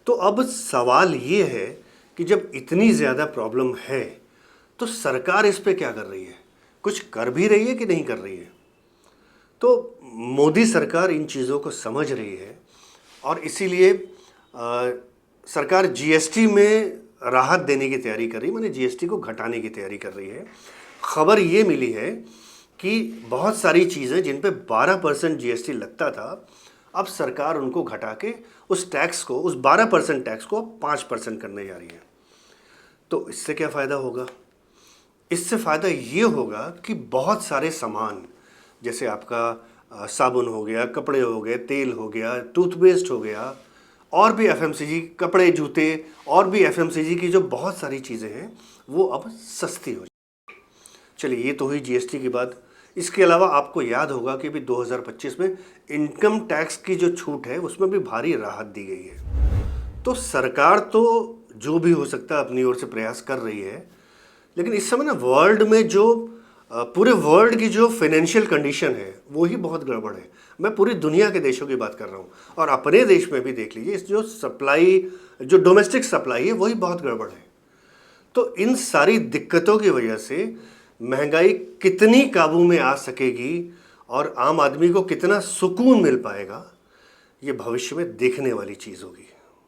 तो अब सवाल ये है कि जब इतनी ज़्यादा प्रॉब्लम है तो सरकार इस पे क्या कर रही है? कुछ कर भी रही है कि नहीं कर रही है? तो मोदी सरकार इन चीज़ों को समझ रही है और इसीलिए सरकार जीएसटी में राहत देने की तैयारी कर रही है, माने जीएसटी को घटाने की तैयारी कर रही है। खबर ये मिली है कि बहुत सारी चीज़ें जिन पे 12% जीएसटी लगता था, अब सरकार उनको घटा के उस टैक्स को, उस 12% टैक्स को 5% करने जा रही है। तो इससे क्या फ़ायदा होगा? इससे फ़ायदा ये होगा कि बहुत सारे सामान, जैसे आपका साबुन हो गया, कपड़े हो गए, तेल हो गया, टूथपेस्ट हो गया, और भी एफएमसीजी, कपड़े, जूते, और भी एफएमसीजी की जो बहुत सारी चीज़ें हैं वो अब सस्ती हो जाए। चलिए, ये तो हुई जीएसटी की बात। इसके अलावा आपको याद होगा कि भी 2025 में इनकम टैक्स की जो छूट है उसमें भी भारी राहत दी गई है। तो सरकार तो जो भी हो सकता है अपनी ओर से प्रयास कर रही है, लेकिन इस समय ना वर्ल्ड में जो पूरे वर्ल्ड की जो फाइनेंशियल कंडीशन है वो ही बहुत गड़बड़ है। मैं पूरी दुनिया के देशों की बात कर रहा हूँ, और अपने देश में भी देख लीजिए, इस जो सप्लाई, जो डोमेस्टिक सप्लाई है वही बहुत गड़बड़ है। तो इन सारी दिक्कतों की वजह से महंगाई कितनी काबू में आ सकेगी और आम आदमी को कितना सुकून मिल पाएगा, ये भविष्य में देखने वाली चीज़ होगी।